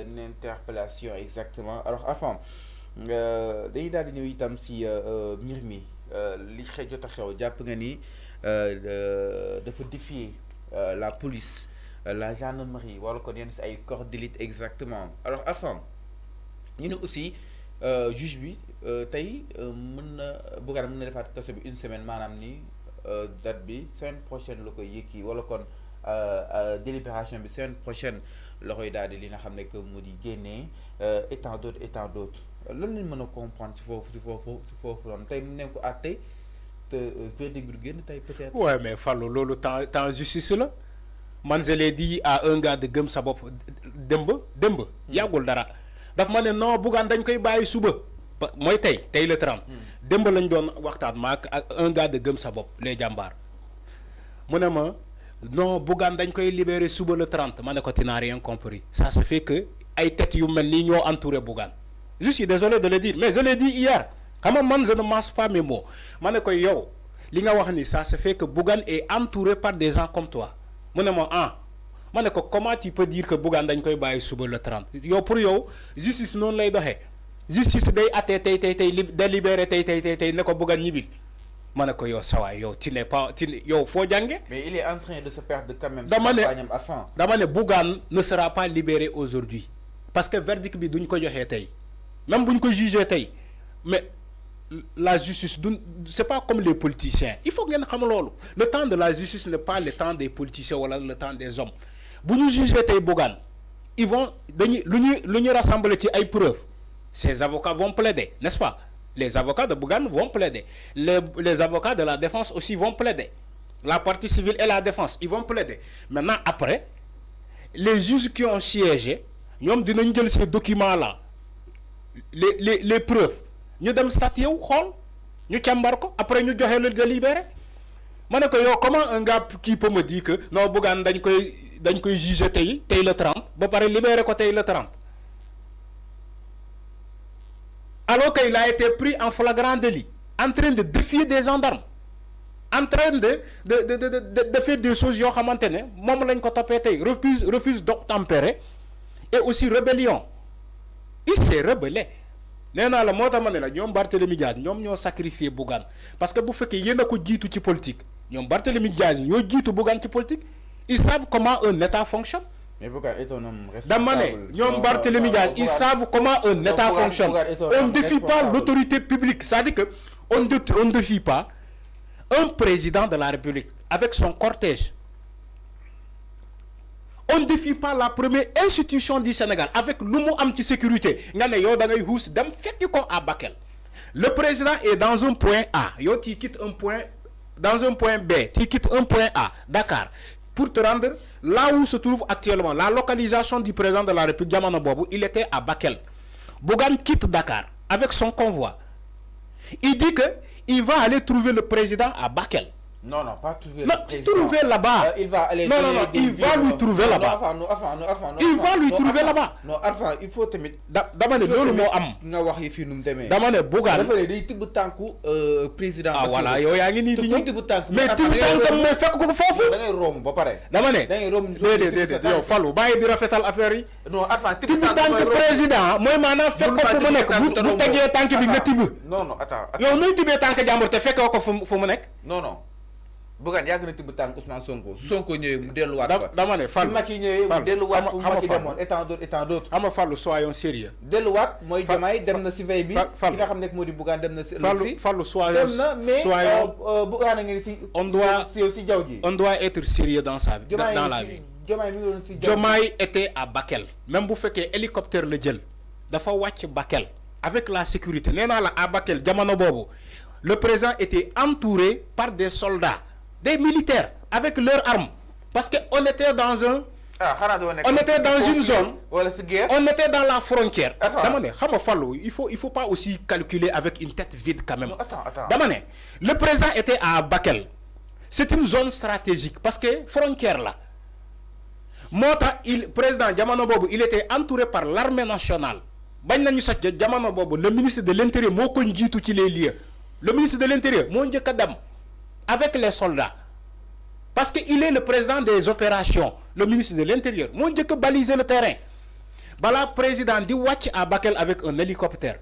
une interpellation exactement alors avant dañuy daal di ñëw itam si mbir mi li jot a xew jàpp nga ni dafa défier la police la gendarmerie wala kon yenn si ay corps d'élite exactement alors avant ñu ne aussi juge bi tey mën na Bougane mën na defaat kaso bi une semaine maanaam ni date bi semaine prochaine la koy yëkki wala kon délibération bi semaine prochaine la koy daal di li nga xam ne que mu di génnee et tant d'autres lan lañ mën a comprendre ci foofu noonu tey mu ne ko àtte te verdict bi du génn tey peut-être. Ouais mais Fallou loolu temps justice la man je l'ai dit à un gars de gëm sa bopp démb yàggul dara daf ma ne non Bougane dañ koy bàyyi suba mooy tey le 30 démb lañ doon waxtaan ma ak un gars de gëm sa bopp les jàmbaar mu ne ma non Bougane dañ koy libérer suba le 30 ma ne ko tu n'as rien compris ça se fait que ay têtes yu mel nii ñoo entouré Bougane je suis désolé de le dire mais je l'ai dit hier xam nga man je ne mange pas mes mots ma ne ko yow li nga wax ni ça se fait que Bougane est entouré par des gens comme toi mu ne ma ma ne ko comment tu peux dire que Bougane dañ koy bàyyi suba le 30 yow pour yow justice noonu lay doxee justice day attee tey délibéré tey ne ko Bougane ñibbil ma ne ko yow sawaay yow tu n'es pas yow foo jànge mais il est en train de se perdre quand même. dama ne Bougane ne sera pas libéré aujourd'hui parce que verdict bi duñ ko joxee tey même buñ ko jugé tey mais la justice c'est pas comme les politiciens il faut ngeen xam loolu le temps de la justice n'est pas le temps des politiciens wala le temps des hommes bu ñu jugé tey Bougane ils vont lu ñu rassembler ci ay preuves ces avocats vont plaider n'est-ce pas les avocats de Bougane vont plaider les avocats de la défense aussi vont plaider la partie civile et la défense ils vont plaider maintenant après les juges qui ont siégé ñoom dinañ jël ces documents là les preuves ñu dem statuer wu xool ñu càmbar ko après ñu joxe le délibéré ma ne ko yow comment un gars qui peut me dire que non Bougane dañ koy juger tey le 30 ba pare libéré ko tey le 30 alors qu'il a été pris en flagrant délit en train de défier des gendarmes en train de faire des choses yoo xamante ne moom lañ ko toppee tey refuse d'obtempérer et aussi rébellion il s'est rebellé nee naa la moo tax ma ne la ñoom Barthélémy Diaz ñoom ñoo sacrifié Bougane parce que bu fekkee yéen a ko jiitu ci politique ñoom Barthélémy Diaz ñoo jiitu Bougane ci politique ils savent comment un État fonctionne. mais Bougane est un homme responsable. dama ne ñoom Barthélémy Diaz ils savent comment un État fonctionne. On ne défie pas l'autorité publique c'est-à-dire que on ne défie pas un président de la République avec son cortège. On ne défie pas la première institution du Sénégal avec lu mu am ci sécurité nga ne yow da ngay xuus dem fekki ko à Bakel le président est dans un point A yow tu quittes un point dans un point B tu quittes un point A Dakar pour te rendre là où se trouve actuellement la localisation du président de la République jamono boobu il était à Bakel Bougane quitte Dakar avec son convoi il dit que il va aller trouver le président à Bakel. Non, pas trouver le président. Trouver là-bas. Il va aller il va lui trouver là-bas. Il va lui trouver là-bas. Non, Arfan, il faut tamit. dama ne loolu moo am. nga wax yi fii nu mu demee. dama ne Bougane. dafa ne day tibb tànku président. Voilà yow yaa ngi nii di ñëw tibb tànku. mais tibb tànkam mooy fekk ko foofu. da ngay romb ba pare. dama ne. da ngay romb déedéet yow Fallou bàyyi di rafetal affaire yi. non Arfan tibb tànk président mooy maanaam fekk ko fu mu nekk bu tegee tànk bi nga tibb. non attends. yow nuy tibbee tànk jàmbur te fekkoo ko fu mu nekk. non. Bougane yàgg na tibb tànk Ousmane Sonko ñëwee mu delluwaat fa. dama ne Fallou Macky ñëwee mu delluwaat fu Macky demoon et tant d'autres. ama Fallou soyons sérieux. delluwaat mooy Diomaye dem na si veille bi. ki nga xam ne moo di Bougane dem na si. Fallou soyons dem na mais Bougane a ngi si. si jaww ji. on doit être sérieux dans sa vie. dans la vie Diomaye mi ngi doon si jaww ji. Diomaye était à Bakel. même bu fekkee hélicoptère la jël dafa wàcc Bakel. avec la sécurité nee naa la à Bakel jamono boobu le président était entouré par des soldats. Des militaires avec leurs armes parce que on était dans une zone on était dans la frontière dama ne xam nga Fallou il faut pas aussi calculer avec une tête vide quand même dama ne le président était à Bakel c'est une zone stratégique parce que frontière la moo tax président jamono boobu il était entouré par l'armée nationale bañ nañu sax jamono boobu le ministre de l'intérieur moo ko njiitu ci les lieux le ministre de l'intérieur moo njëkk a dem avec les soldats parce que il est le président des opérations le ministre de l'intérieur moo njëkk a baliser le terrain bala président di wàcc à Bakel avec un hélicoptère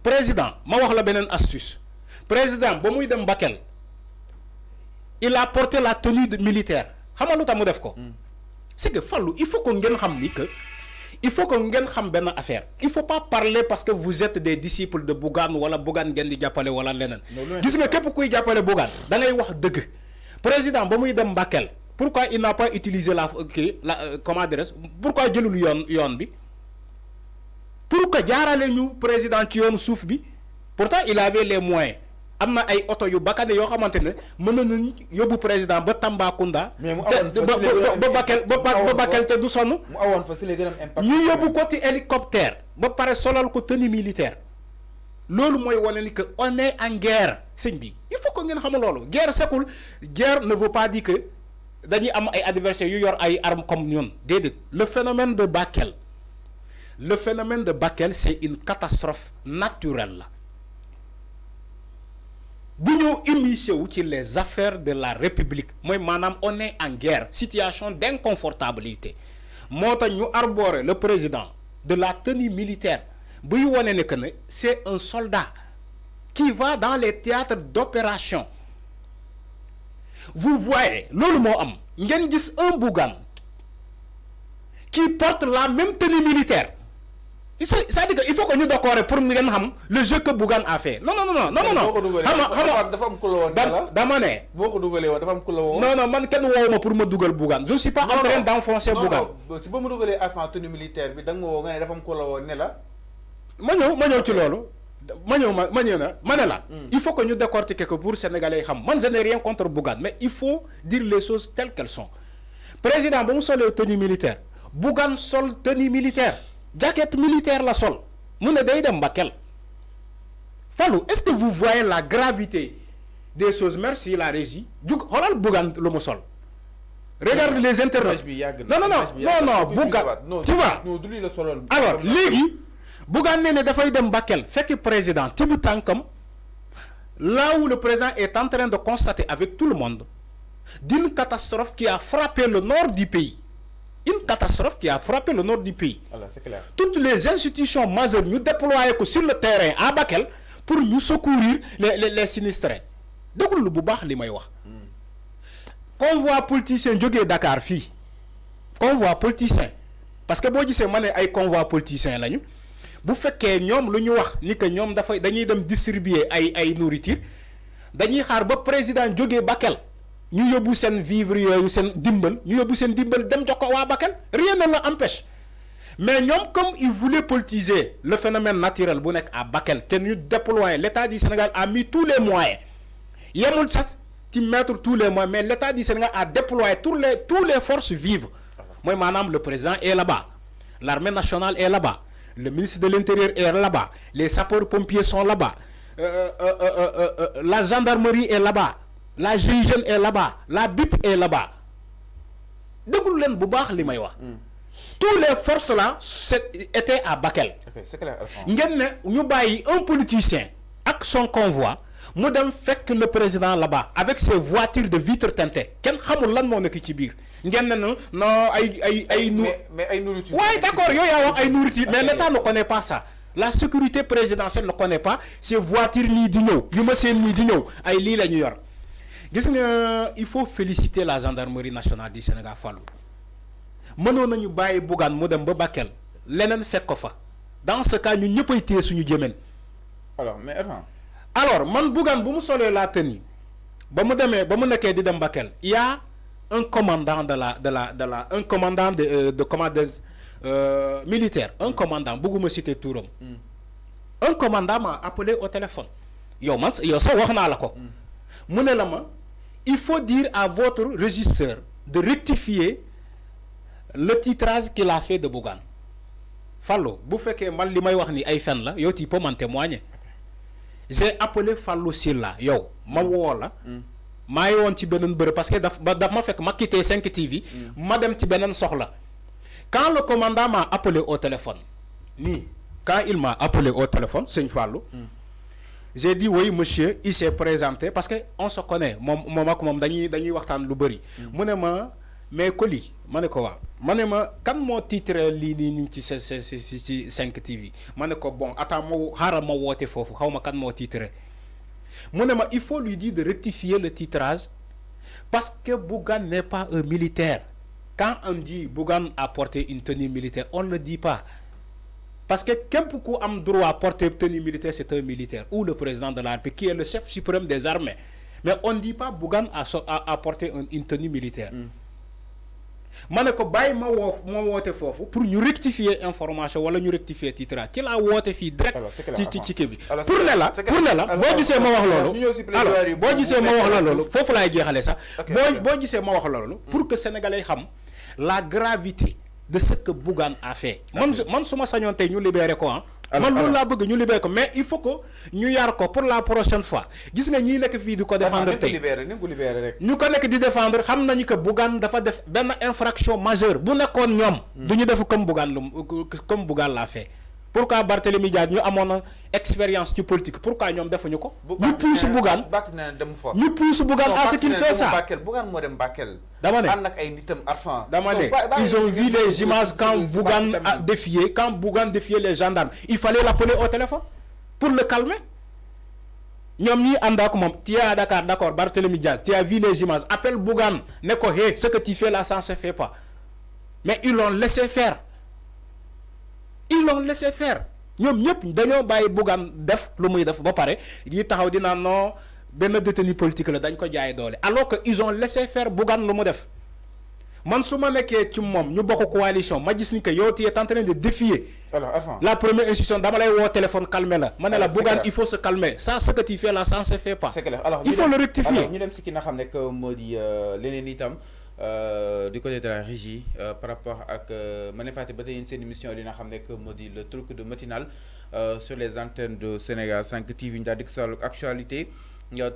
président ma wax la beneen astuce président ba muy dem Bakel il a porté la tenue militaire xam nga lu tax mu def ko c'est que Fallou il faut que ngeen xam ni que il faut que ngeen xam benn affaire il faut pas parler parce que vous êtes des disciples de Bougane wala Bougane ngeen di jàppale wala leneen gis nga képp kuy jàppale Bougane da ngay wax dëgg président ba muy dem Bakel pourquoi il n'a pas utilisé la comment dirais-je pourquoi jëlul yoon bi pour que jaarale ñu président ci yoon suuf bi pourtant il avait les moyens am na ay oto yu bakkane yoo xamante ne mën nañu yóbbu président ba Tambacounda. mais mu awoon ba Bakel te du sonn. mu awoon fa si lay gën a am impact. ñu yóbbu ko ci hélicoptère ba pare solal ko tenue militaire loolu mooy wane ni que on est en guerre sëñ bi il faut que ngeen xam loolu guerre sekul guerre ne veut pas dire que dañuy am ay adversaires yu yor ay armes comme ñun déedéet le phénomène de Bakel c'est une catastrophe naturelle la. bu ñu immiscé wu ci les affaires de la République mooy maanaam on est en guerre situation d'inconfortabilité moo tax ñu arborer le président de la tenue militaire buy wane ne que ne c'est un soldat qui va dans les théâtres d'opération vous voyez loolu moo am ngeen gis un Bougane qui porte la même tenue militaire c'est-à-dire que il faut que ñu d'accord pour ngeen xam le jeu que Bougane a fait non dafa am ku la woon dama ne boo ko dugalee woon dafa am ku la woon non man kenn woowu ma pour ma dugal Bougane je suis pas en train d'enfoncer Bougane si ba mu dugalee avant tenue militaire bi da nga ma woo nga ne dafa am ku la woon ne la ma ñëw ci loolu ma ne la il faut que ñu décortiquer que pour sénégalais yi xam man je n'ai rien contre Bougane mais il faut dire les choses telles qu'elles sont président ba mu solee tenue militaire Bougane sol tenue militaire jaquette militaire la sol mu ne day dem Bakel Fallou est-ce que vous voyez la gravité des choses merci la régie xoolal Bougane lu mu sol regarde les internautes non Bougane tu vois alors léegi Bougane ne dafay dem Bakel fekk président ci bu tànkam là où le président est en train de constater avec tout le monde d'une catastrophe qui a frappé le nord du pays. Une catastrophe qui a frappé le nord du pays. Alors, c'est clair. Toutes les institutions majeures nous déployées sur le terrain à Bakel pour nous secourir les sinistrés. Donc, le boubar, les maillots. Convoi politicien, jógee Dakar fii. Convoi politicien. Parce que boo gisee ma ne ay convoi politicien lañu bu fekkee ñoom lu ñu wax ni que ñoom dañuy dem distribuer ay nourriture dañuy xaar ba président jógee Bakel. ñu yóbbu seen vivre yooyu seen dimbal ñu yóbbu seen dimbal dem jox ko waa Bakel rien ne l'empêche mais ñoom comme ils voulaient politiser le phénomène naturel bu nekk à Bakel te ñu déployer l'État du Sénégal a mis tous les moyens yemul sax ci mettre tous les moyens mais l'État du Sénégal a déployé tous les forces vives mooy maanaam le président est là-bas l'armée nationale est là-bas le ministre de l'Intérieur est là-bas les sapeurs-pompiers sont là-bas la gendarmerie est là-bas la GIGN est là-bas la BIP est là-bas déglu leen bu baax li may wax. tous les forces là étaient à Bakel. C'est clair. ngeen ne ñu bàyyi un politicien ak son convoi mu dem fekk le président là-bas avec ses voitures de vitres teintées kenn xamul lan moo nekk ci biir ngeen ne non ay mais ay nourriture. waaye d'accord yow yaa wax ay nourriture mais l'État ne connaît pas ça. La sécurité présidentielle ne connaît pas ces voitures nii di ñëw yu ma seen nii di ñëw ay lii la ñu yor. gis nga il faut féliciter la gendarmerie nationale du Sénégal Fallou mënoon nañu bàyyi Bougane mu dem ba Bakel leneen fekk ko fa dans ce cas ñun ñëppay téye suñu jëmeen. alors man Bougane bu mu solee la tenue ba mu nekkee di dem Bakel il y a un commandant un commandant de commandeur militaire un commandant bëgguma citer turam. Un commandant m'a appelé au téléphone yow sax wax naa la ko. mu ne la ma il faut dire à votre régisseur de rectifier le titrage qu'il a fait de Bougane Fallou bu fekkee man li may wax ni ay fen la yow tu peux m'en témoigner. J'ai appelé Fallou Silla yow ma woo la maa ngi woon ci beneen bërëb parce que daf ma fekk ma quitté 5 TV ma dem ci beneen soxla quand le commandant m'a appelé au téléphone quand il m'a appelé au téléphone sëñ Fallou j'ai dit oui monsieur il s'est présenté parce que on se connaît moom ak moom dañuy waxtaan lu bëri mu ne ma mais Coly ma ne ko waaw ma ne ma kan moo titre lii nii ci ci 5 TV ma ne ko bon attends ma xaaral ma woote foofu xaw ma kan moo titre mu ne ma il faut lui dire de rectifier le titrage parce que Bougane n'est pas un militaire. Quand on dit Bougane a porté une tenue militaire, on ne le dit pas. Parce que quelqu'un qui a le droit à porter une tenue militaire, c'est un militaire. Ou le président de la République, qui est le chef suprême des armées. Mais on ne dit pas Bougane a porté une tenue militaire. Je ne sais pas pour nous rectifier l'information ou nous rectifier le titre. Tu l'as voté direct. Pour les là, bon, dis moi pour que Sénégalais sachent la gravité de ce que Bougane a fait. Man suma sañon tay ñu libérer ko man loolu la bëgg ñu libérer ko mais il faut que ñu yar ko pour la prochaine fois. Gis nga ñi nek fi di ko défendre tay. Ñu ko nek di défendre xam nañu que Bougane dafa def ben infraction majeure bu nekkon ñom duñu def comme Bougane l'a fait. Pourquoi Barthélémy Diaz ñu amone expérience ci politique pourquoi ñom defuñu ko ñu pousse Bougane ñu pousse Bougane à ce qu'il fait ça Bougane mo dem Bakel dama né and ak ay nitam Arfan dama né ils ont vu les images quand Bougane a défié défiait les gendarmes il fallait l'appeler au téléphone pour le calmer ñom ñi and ak mom tu es à Dakar d'accord Barthélémy Diaz tu as vu les images appelle Bougane né ko hé ce que tu fais là ça se fait pas mais ils l'ont laissé faire. Ils l'ont laissé faire. Ñom ñep dañoo baye Bougane def lu muy def ba paré yi taxaw dina non ben détenu politique la dañ ko jaay doole alors que ils ont laissé faire Bougane lu mu def man suma nekké ci mom ñu bokk coalition ma gis ni que yow tu es en train de défier la première institution dama lay wo téléphone calmer la mané la Bougane il faut se calmer ça ce que tu fais là ça se fait pas il faut le rectifier alors ñu dem ci ki nga xamné que modi leneen itam du côté de la régie par rapport à manifester une émission li nga xamné que modi le truc de matinal sur les antennes de Sénégal 5 TV ñu daal di sal actualité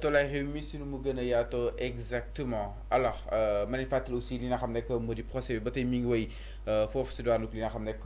tolay réew mi si nu mu gën a yaatoo exactement alors manifester aussi li nga xamné que modi procès bi ba tey mi ngi woy foofu si doonu li nga xamné